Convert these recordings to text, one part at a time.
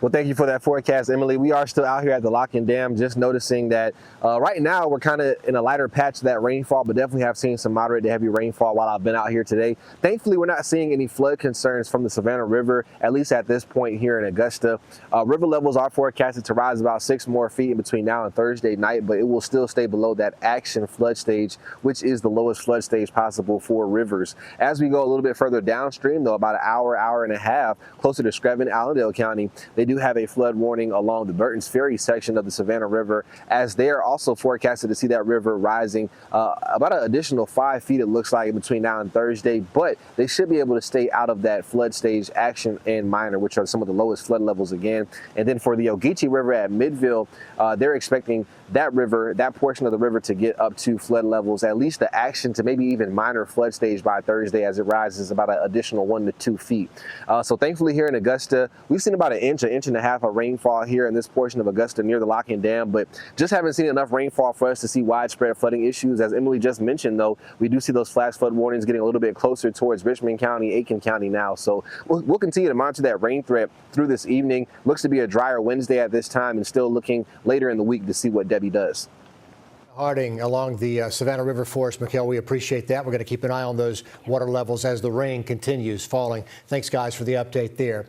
Well, thank you for that forecast, Emily. We are still out here at the Lock-in Dam, just noticing that right now we're kind of in a lighter patch of that rainfall, but definitely have seen some moderate to heavy rainfall while I've been out here today. Thankfully, we're not seeing any flood concerns from the Savannah River, at least at this point here in Augusta. River levels are forecasted to rise about 6 more feet in between now and Thursday night, but it will still stay below that action flood stage, which is the lowest flood stage possible for rivers. As we go a little bit further downstream, though, about an hour and a half, closer to Screven, Allendale County, they do have a flood warning along the Burton's Ferry section of the Savannah River, as they are also forecasted to see that river rising about an additional 5 feet, it looks like, between now and Thursday, but they should be able to stay out of that flood stage action and minor, which are some of the lowest flood levels again. And then for the Ogeechee River at Midville, they're expecting that river, that portion of the river, to get up to flood levels, at least the action to maybe even minor flood stage by Thursday, as it rises about an additional 1 to 2 feet. So thankfully here in Augusta, we've seen about an inch and a half of rainfall here in this portion of Augusta near the Lock-in Dam, but just haven't seen enough rainfall for us to see widespread flooding issues. As Emily just mentioned, though, we do see those flash flood warnings getting a little bit closer towards Richmond County, Aiken County now. So we'll continue to monitor that rain threat through this evening. Looks to be a drier Wednesday at this time, and still looking later in the week to see what Debby does. Harding along the Savannah River for us. Mikel, we appreciate that. We're going to keep an eye on those water levels as the rain continues falling. Thanks, guys, for the update there.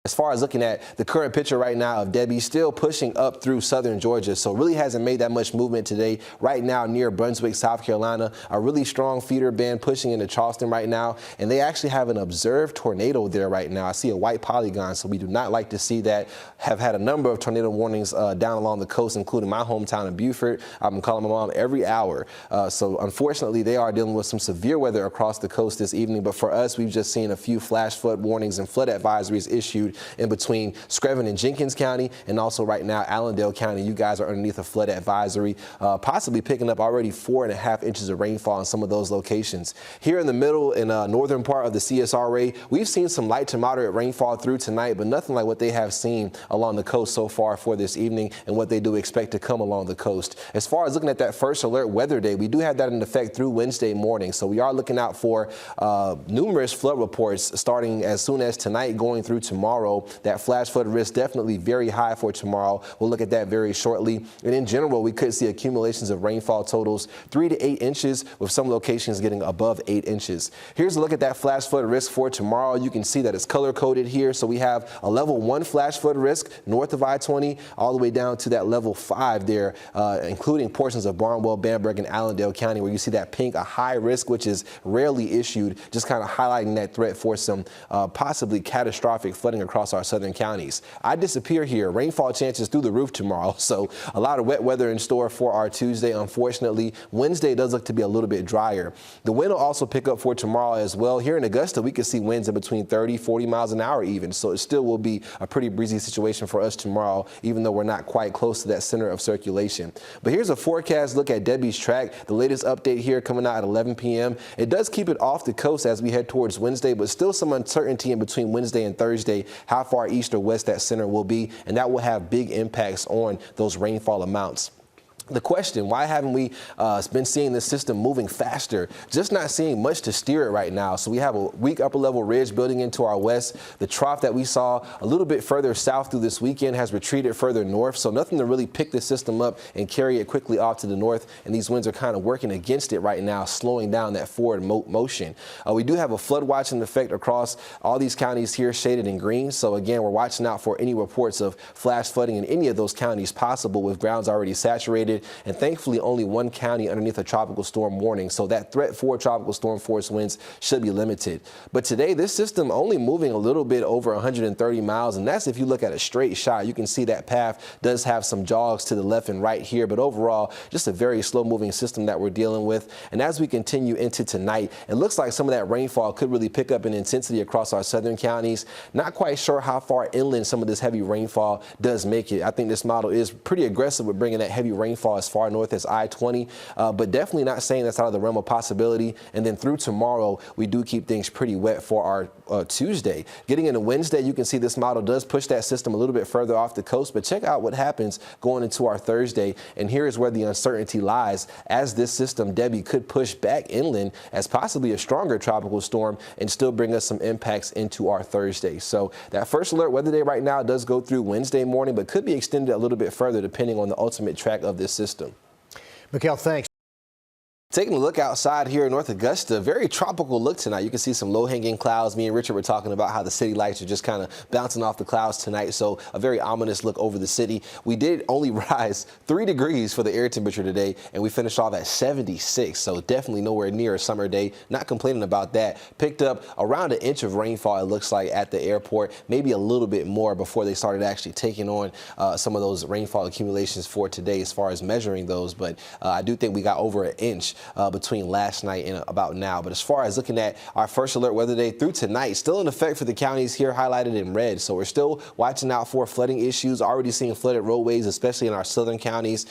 As far as looking at the current picture right now of Debby, still pushing up through southern Georgia, so really hasn't made that much movement today. Right now near Brunswick, South Carolina, a really strong feeder band pushing into Charleston right now, and they actually have an observed tornado there right now. I see a white polygon, so we do not like to see that. Have had a number of tornado warnings down along the coast, including my hometown of Beaufort. I've been calling my mom every hour. So unfortunately, they are dealing with some severe weather across the coast this evening, but for us, we've just seen a few flash flood warnings and flood advisories issued in between Screven and Jenkins County, and also right now Allendale County. You guys are underneath a flood advisory, possibly picking up already 4.5 inches of rainfall in some of those locations. Here in the middle and northern part of the CSRA, we've seen some light to moderate rainfall through tonight, but nothing like what they have seen along the coast so far for this evening and what they do expect to come along the coast. As far as looking at that first alert weather day, we do have that in effect through Wednesday morning, so we are looking out for numerous flood reports starting as soon as tonight going through tomorrow. That flash flood risk definitely very high for tomorrow. We'll look at that very shortly. And in general, we could see accumulations of rainfall totals 3 to 8 inches, with some locations getting above 8 inches. Here's a look at that flash flood risk for tomorrow. You can see that it's color coded here. So we have a level 1 flash flood risk north of I-20 all the way down to that level 5 there, including portions of Barnwell, Bamberg, and Allendale County, where you see that pink, a high risk, which is rarely issued, just kind of highlighting that threat for some possibly catastrophic flooding across our southern counties. I disappear here. Rainfall chances through the roof tomorrow, so a lot of wet weather in store for our Tuesday. Unfortunately, Wednesday does look to be a little bit drier. The wind will also pick up for tomorrow as well. Here in Augusta, we could see winds in between 30, 40 miles an hour even, so it still will be a pretty breezy situation for us tomorrow, even though we're not quite close to that center of circulation. But here's a forecast look at Debby's track. The latest update here coming out at 11 p.m. It does keep it off the coast as we head towards Wednesday, but still some uncertainty in between Wednesday and Thursday, how far east or west that center will be, and that will have big impacts on those rainfall amounts. The question, why haven't we been seeing this system moving faster? Just not seeing much to steer it right now. So we have a weak upper level ridge building into our west. The trough that we saw a little bit further south through this weekend has retreated further north. So nothing to really pick the system up and carry it quickly off to the north. And these winds are kind of working against it right now, slowing down that forward motion. We do have a flood watching effect across all these counties here shaded in green. So again, we're watching out for any reports of flash flooding in any of those counties possible, with grounds already saturated. And thankfully, only one county underneath a tropical storm warning, so that threat for tropical storm force winds should be limited. But today, this system only moving a little bit over 130 miles, and that's if you look at a straight shot. You can see that path does have some jogs to the left and right here, but overall, just a very slow-moving system that we're dealing with. And as we continue into tonight, it looks like some of that rainfall could really pick up in intensity across our southern counties. Not quite sure how far inland some of this heavy rainfall does make it. I think this model is pretty aggressive with bringing that heavy rainfall rainfall as far north as I-20, but definitely not saying that's out of the realm of possibility. And then through tomorrow, we do keep things pretty wet for our Tuesday. Getting into Wednesday, you can see this model does push that system a little bit further off the coast, but check out what happens going into our Thursday. And here is where the uncertainty lies, as this system, Debby, could push back inland as possibly a stronger tropical storm and still bring us some impacts into our Thursday. So that first alert weather day right now does go through Wednesday morning, but could be extended a little bit further depending on the ultimate track of this system. Mikel, thanks. Taking a look outside here in North Augusta, very tropical look tonight. You can see some low-hanging clouds. Me and Richard were talking about how the city lights are just kind of bouncing off the clouds tonight, so a very ominous look over the city. We did only rise 3 degrees for the air temperature today, and we finished off at 76, so definitely nowhere near a summer day. Not complaining about that. Picked up around an inch of rainfall, it looks like, at the airport, maybe a little bit more before they started actually taking on some of those rainfall accumulations for today as far as measuring those, but I do think we got over an inch between last night and about now. But as far as looking at our first alert weather day through tonight, still in effect for the counties here highlighted in red. So we're still watching out for flooding issues, already seeing flooded roadways, especially in our southern counties.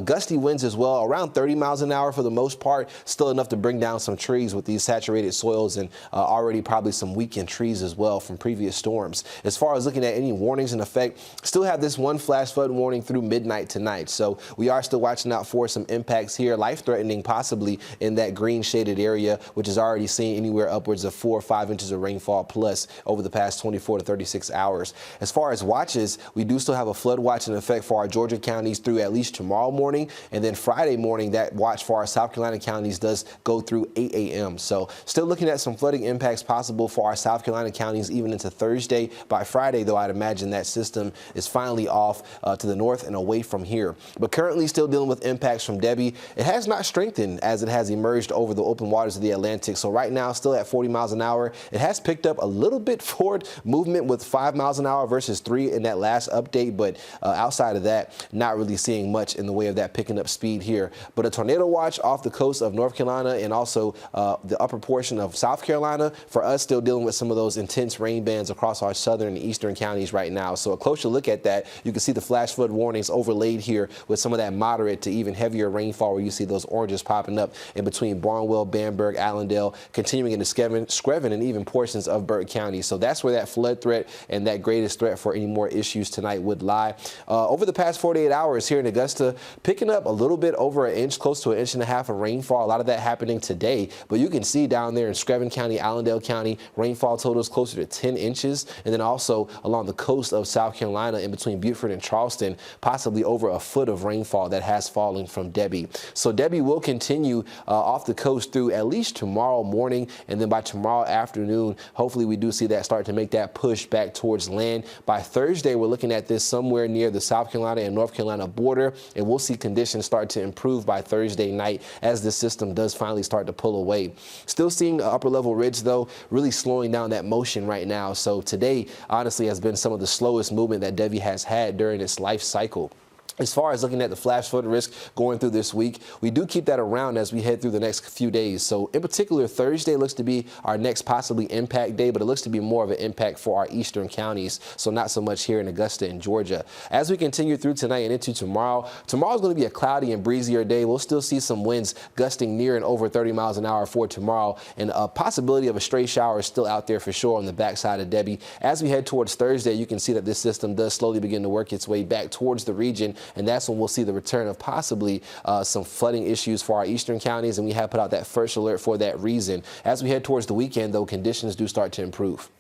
Gusty winds as well, around 30 miles an hour for the most part, still enough to bring down some trees with these saturated soils, and already probably some weakened trees as well from previous storms. As far as looking at any warnings in effect, still have this one flash flood warning through midnight tonight. So we are still watching out for some impacts here, life-threatening possibly, in that green shaded area, which is already seeing anywhere upwards of 4 or 5 inches of rainfall plus over the past 24 to 36 hours. As far as watches, we do still have a flood watch in effect for our Georgia counties through at least tomorrow morning, and then Friday morning that watch for our South Carolina counties does go through 8 a.m. So still looking at some flooding impacts possible for our South Carolina counties even into Thursday. By Friday, though, I'd imagine that system is finally off to the north and away from here. But currently still dealing with impacts from Debby. It has not strengthened as it has emerged over the open waters of the Atlantic. So right now, still at 40 miles an hour. It has picked up a little bit forward movement with 5 miles an hour versus 3 in that last update. But outside of that, not really seeing much in the way of that picking up speed here. But a tornado watch off the coast of North Carolina and also the upper portion of South Carolina. For us, still dealing with some of those intense rain bands across our southern and eastern counties right now. So a closer look at that, you can see the flash flood warnings overlaid here with some of that moderate to even heavier rainfall, where you see those oranges popping up in between Barnwell, Bamberg, Allendale, continuing into Screven, and even portions of Burke County. So that's where that flood threat and that greatest threat for any more issues tonight would lie. Over the past 48 hours here in Augusta, picking up a little bit over an inch, close to an inch and a half of rainfall. A lot of that happening today, but you can see down there in Screven County, Allendale County, rainfall totals closer to 10 inches. And then also along the coast of South Carolina in between Beaufort and Charleston, possibly over a foot of rainfall that has fallen from Debby. So Debby will continue off the coast through at least tomorrow morning, and then by tomorrow afternoon, hopefully we do see that start to make that push back towards land. By Thursday, we're looking at this somewhere near the South Carolina and North Carolina border, and we'll see conditions start to improve by Thursday night as this system does finally start to pull away. Still seeing upper level ridge, though, really slowing down that motion right now. So today, honestly, has been some of the slowest movement that Debby has had during its life cycle. As far as looking at the flash flood risk going through this week, we do keep that around as we head through the next few days. So in particular, Thursday looks to be our next possibly impact day, but it looks to be more of an impact for our eastern counties. So not so much here in Augusta and Georgia. As we continue through tonight and into tomorrow, tomorrow's going to be a cloudy and breezier day. We'll still see some winds gusting near and over 30 miles an hour for tomorrow, and a possibility of a stray shower is still out there for sure on the backside of Debby. As we head towards Thursday, you can see that this system does slowly begin to work its way back towards the region, and that's when we'll see the return of possibly some flooding issues for our eastern counties, and we have put out that first alert for that reason. As we head towards the weekend, though, conditions do start to improve.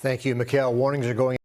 Thank you, Mikel. Warnings are going.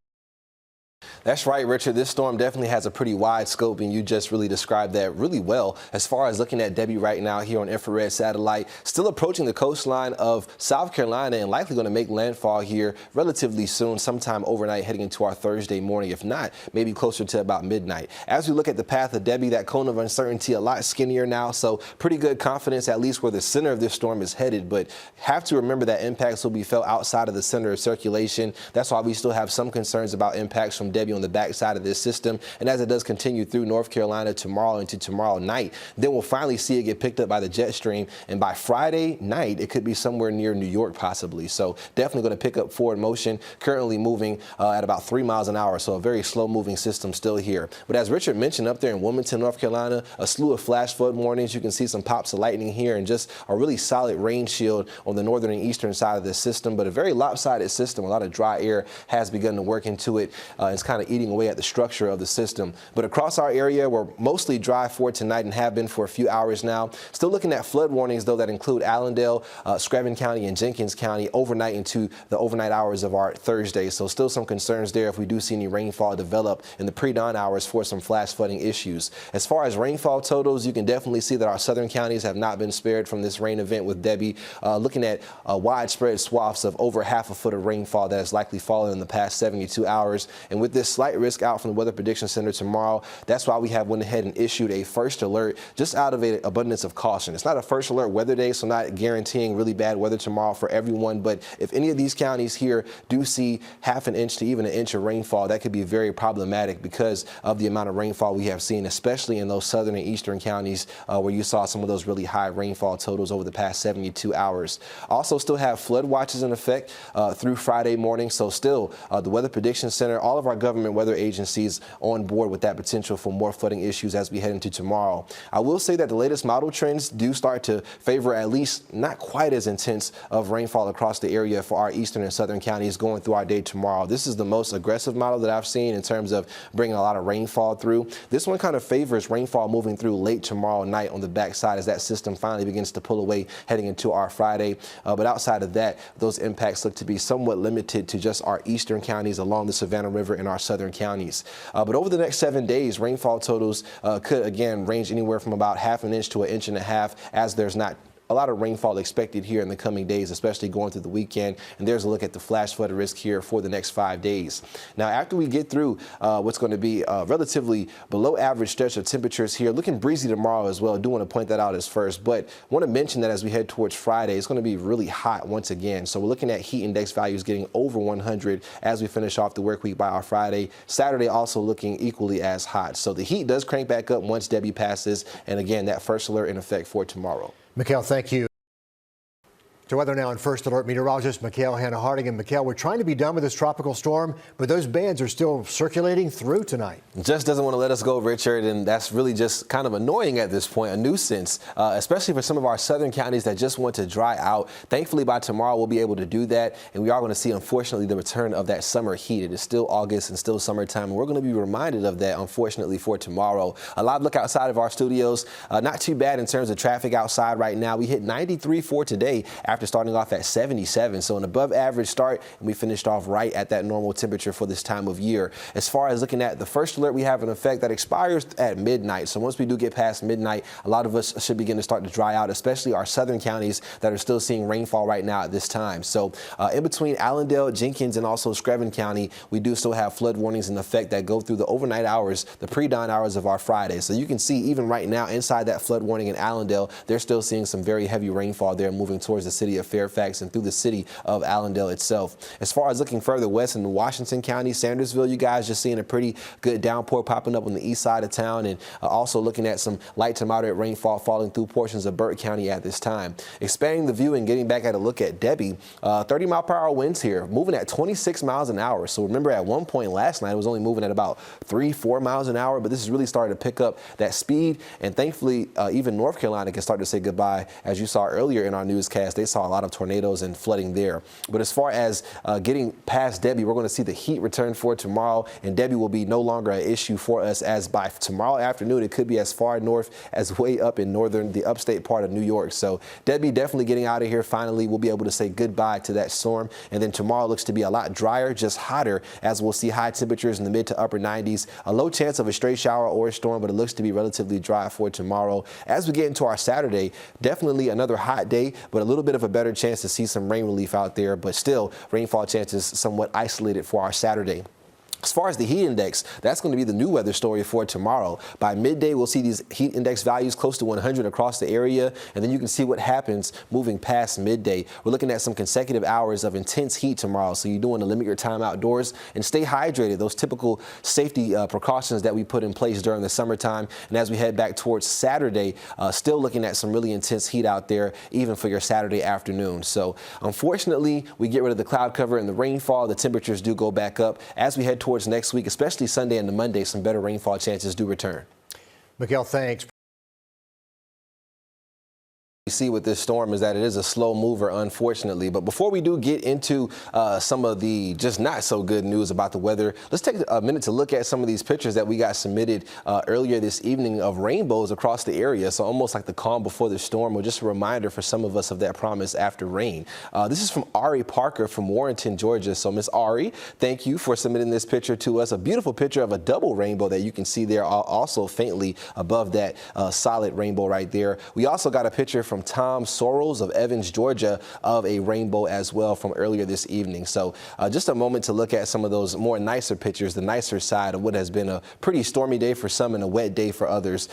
That's right, Richard. This storm definitely has a pretty wide scope, and you just really described that really well. As far as looking at Debby right now here on infrared satellite, still approaching the coastline of South Carolina and likely going to make landfall here relatively soon, sometime overnight heading into our Thursday morning. If not, maybe closer to about midnight. As we look at the path of Debby, that cone of uncertainty a lot skinnier now, so pretty good confidence at least where the center of this storm is headed, but have to remember that impacts will be felt outside of the center of circulation. That's why we still have some concerns about impacts from Debby on on the backside of this system. And as it does continue through North Carolina tomorrow into tomorrow night, then we'll finally see it get picked up by the jet stream. And by Friday night, it could be somewhere near New York possibly. So definitely going to pick up forward motion, currently moving at about 3 miles an hour. So a very slow moving system still here. But as Richard mentioned, up there in Wilmington, North Carolina, a slew of flash flood warnings. You can see some pops of lightning here and just a really solid rain shield on the northern and eastern side of the system, but a very lopsided system. A lot of dry air has begun to work into it. It's kind of eating away at the structure of the system. But across our area, we're mostly dry for tonight and have been for a few hours now. Still looking at flood warnings, though, that include Allendale, Screven County, and Jenkins County overnight into the overnight hours of our Thursday. So still some concerns there if we do see any rainfall develop in the pre-dawn hours for some flash flooding issues. As far as rainfall totals, you can definitely see that our southern counties have not been spared from this rain event with Debby. Looking at widespread swaths of over half a foot of rainfall that has likely fallen in the past 72 hours. And with this slight risk out from the Weather Prediction Center tomorrow, that's why we have went ahead and issued a first alert just out of an abundance of caution. It's not a first alert weather day, so not guaranteeing really bad weather tomorrow for everyone. But if any of these counties here do see half an inch to even an inch of rainfall, that could be very problematic because of the amount of rainfall we have seen, especially in those southern and eastern counties where you saw some of those really high rainfall totals over the past 72 hours. Also still have flood watches in effect through Friday morning. So still the Weather Prediction Center, all of our government weather agencies on board with that potential for more flooding issues as we head into tomorrow. I will say that the latest model trends do start to favor at least not quite as intense of rainfall across the area for our eastern and southern counties going through our day tomorrow. This is the most aggressive model that I've seen in terms of bringing a lot of rainfall through. This one kind of favors rainfall moving through late tomorrow night on the backside as that system finally begins to pull away heading into our Friday. But outside of that, those impacts look to be somewhat limited to just our eastern counties along the Savannah River and our southern counties. But over the next 7 days, rainfall totals could again range anywhere from about half an inch to an inch and a half as there's not a lot of rainfall expected here in the coming days, especially going through the weekend. And there's a look at the flash flood risk here for the next 5 days. Now, after we get through what's going to be a relatively below average stretch of temperatures here, looking breezy tomorrow as well. I do want to point that out as first, but want to mention that as we head towards Friday, it's going to be really hot once again. So we're looking at heat index values getting over 100 as we finish off the work week by our Friday. Saturday also looking equally as hot. So the heat does crank back up once Debby passes. And again, that first alert in effect for tomorrow. Mikel, thank you. To weather now on First Alert meteorologist Mikel Hannah-Harding. And Mikel, we're trying to be done with this tropical storm, but those bands are still circulating through tonight. Just doesn't want to let us go, Richard, and that's really just kind of annoying at this point, a nuisance, especially for some of our southern counties that just want to dry out. Thankfully, by tomorrow, we'll be able to do that, and we are going to see, unfortunately, the return of that summer heat. It is still August and still summertime, and we're going to be reminded of that, unfortunately, for tomorrow. A live look outside of our studios, not too bad in terms of traffic outside right now. We hit 93 for today after starting off at 77, so an above average start, and we finished off right at that normal temperature for this time of year. As far as looking at the first alert we have in effect, that expires at midnight. So once we do get past midnight, a lot of us should begin to start to dry out, especially our southern counties that are still seeing rainfall right now at this time. So in between Allendale, Jenkins, and also Screven County, we do still have flood warnings in effect that go through the overnight hours, the pre-dawn hours of our Friday. So you can see even right now inside that flood warning in Allendale, they're still seeing some very heavy rainfall there moving towards the city of Fairfax and through the city of Allendale itself. As far as looking further west in Washington County, Sandersville, you guys just seeing a pretty good downpour popping up on the east side of town, and also looking at some light to moderate rainfall falling through portions of Burke County at this time. Expanding the view and getting back at a look at Debby, 30-mile-per-hour winds here, moving at 26 miles an hour. So remember, at one point last night, it was only moving at about 3-4 miles an hour, but this is really starting to pick up that speed, and thankfully, even North Carolina can start to say goodbye. As you saw earlier in our newscast, they saw a lot of tornadoes and flooding there. But as far as getting past Debby, we're going to see the heat return for tomorrow, and Debby will be no longer an issue for us, as by tomorrow afternoon, it could be as far north as way up in the upstate part of New York. So Debby definitely getting out of here finally. We'll be able to say goodbye to that storm. And then tomorrow looks to be a lot drier, just hotter, as we'll see high temperatures in the mid to upper 90s. A low chance of a stray shower or a storm, but it looks to be relatively dry for tomorrow. As we get into our Saturday, definitely another hot day, but a little bit of a better chance to see some rain relief out there, but still rainfall chances somewhat isolated for our Saturday. As far as the heat index, that's going to be the new weather story for tomorrow. By midday, we'll see these heat index values close to 100 across the area, and then you can see what happens moving past midday. We're looking at some consecutive hours of intense heat tomorrow, so you're doing to limit your time outdoors and stay hydrated, those typical safety precautions that we put in place during the summertime. And as we head back towards Saturday, still looking at some really intense heat out there, even for your Saturday afternoon. So unfortunately, we get rid of the cloud cover and the rainfall. The temperatures do go back up. As we head towards next week, especially Sunday and the Monday, some better rainfall chances do return. Mikel, thanks. See with this storm is that it is a slow mover, unfortunately. But before we do get into some of the just not so good news about the weather, let's take a minute to look at some of these pictures that we got submitted earlier this evening of rainbows across the area. So almost like the calm before the storm, or just a reminder for some of us of that promise after rain. This is from Ari Parker from Warrenton, Georgia. So Miss Ari, thank you for submitting this picture to us. A beautiful picture of a double rainbow that you can see there, also faintly above that solid rainbow right there. We also got a picture from Tom Sorrells of Evans, Georgia, of a rainbow as well from earlier this evening. So just a moment to look at some of those more nicer pictures, the nicer side of what has been a pretty stormy day for some and a wet day for others.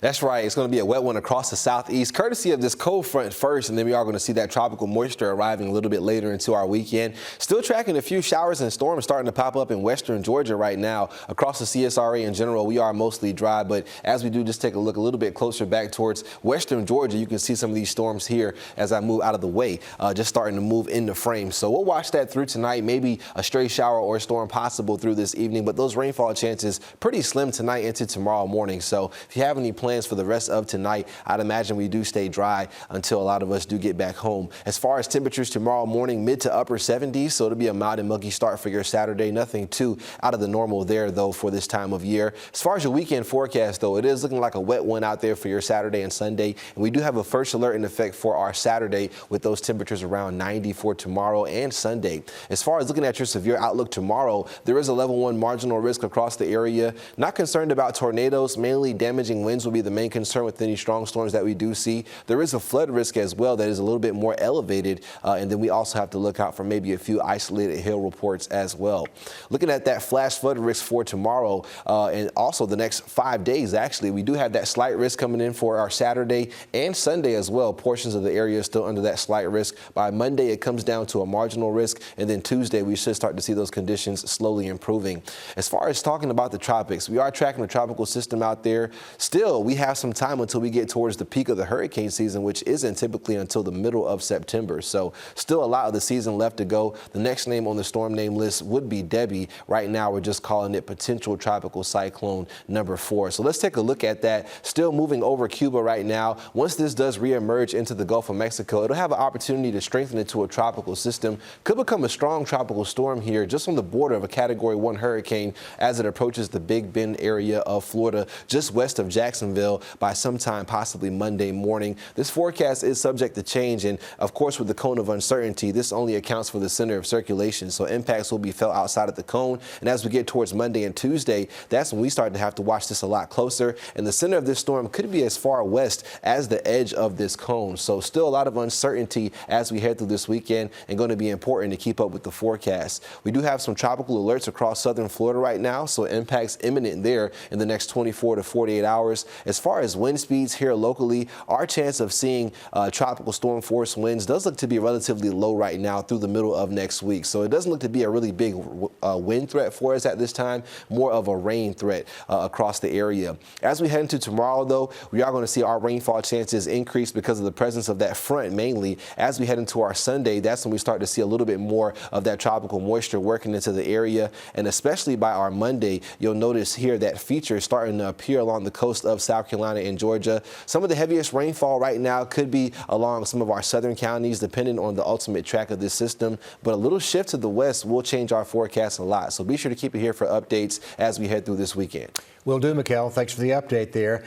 That's right. It's going to be a wet one across the southeast, courtesy of this cold front first, and then we are going to see that tropical moisture arriving a little bit later into our weekend. Still tracking a few showers and storms starting to pop up in western Georgia right now. Across the CSRA in general, we are mostly dry, but as we do just take a look a little bit closer back towards western Georgia, you can see some of these storms here as I move out of the way, just starting to move into frame. So we'll watch that through tonight. Maybe a stray shower or storm possible through this evening, but those rainfall chances pretty slim tonight into tomorrow morning. So if you have any plans for the rest of tonight, I'd imagine we do stay dry until a lot of us do get back home. As far as temperatures tomorrow morning, mid to upper 70s, so it'll be a mild and muggy start for your Saturday. Nothing too out of the normal there, though, for this time of year. As far as your weekend forecast, though, it is looking like a wet one out there for your Saturday and Sunday. And we do have a first alert in effect for our Saturday with those temperatures around 90 for tomorrow and Sunday. As far as looking at your severe outlook tomorrow, there is a level 1 marginal risk across the area. Not concerned about tornadoes. Mainly damaging winds will be the main concern with any strong storms that we do see. There is a flood risk as well that is a little bit more elevated, and then we also have to look out for maybe a few isolated hail reports as well. Looking at that flash flood risk for tomorrow and also the next 5 days, actually, we do have that slight risk coming in for our Saturday and Sunday as well. Portions of the area are still under that slight risk. By Monday, it comes down to a marginal risk, and then Tuesday, we should start to see those conditions slowly improving. As far as talking about the tropics, we are tracking a tropical system out there. Still, we have some time until we get towards the peak of the hurricane season, which isn't typically until the middle of September. So still a lot of the season left to go. The next name on the storm name list would be Debby. Right now, we're just calling it potential tropical cyclone number 4. So let's take a look at that. Still moving over Cuba right now. Once this does reemerge into the Gulf of Mexico, it'll have an opportunity to strengthen into a tropical system. Could become a strong tropical storm here just on the border of a Category 1 hurricane as it approaches the Big Bend area of Florida, just west of Jacksonville by sometime possibly Monday morning. This forecast is subject to change, and of course with the cone of uncertainty, this only accounts for the center of circulation, so impacts will be felt outside of the cone. And as we get towards Monday and Tuesday, that's when we start to have to watch this a lot closer, and the center of this storm could be as far west as the edge of this cone. So still a lot of uncertainty as we head through this weekend, and going to be important to keep up with the forecast. We do have some tropical alerts across southern Florida right now, so impacts imminent there in the next 24 to 48 hours. As far as wind speeds here locally, our chance of seeing tropical storm force winds does look to be relatively low right now through the middle of next week. So it doesn't look to be a really big wind threat for us at this time, more of a rain threat across the area. As we head into tomorrow, though, we are going to see our rainfall chances increase because of the presence of that front mainly. As we head into our Sunday, that's when we start to see a little bit more of that tropical moisture working into the area. And especially by our Monday, you'll notice here that feature starting to appear along the coast of South Carolina and Georgia. Some of the heaviest rainfall right now could be along some of our southern counties, depending on the ultimate track of this system. But a little shift to the west will change our forecast a lot. So be sure to keep it here for updates as we head through this weekend. Will do, Mikel. Thanks for the update there.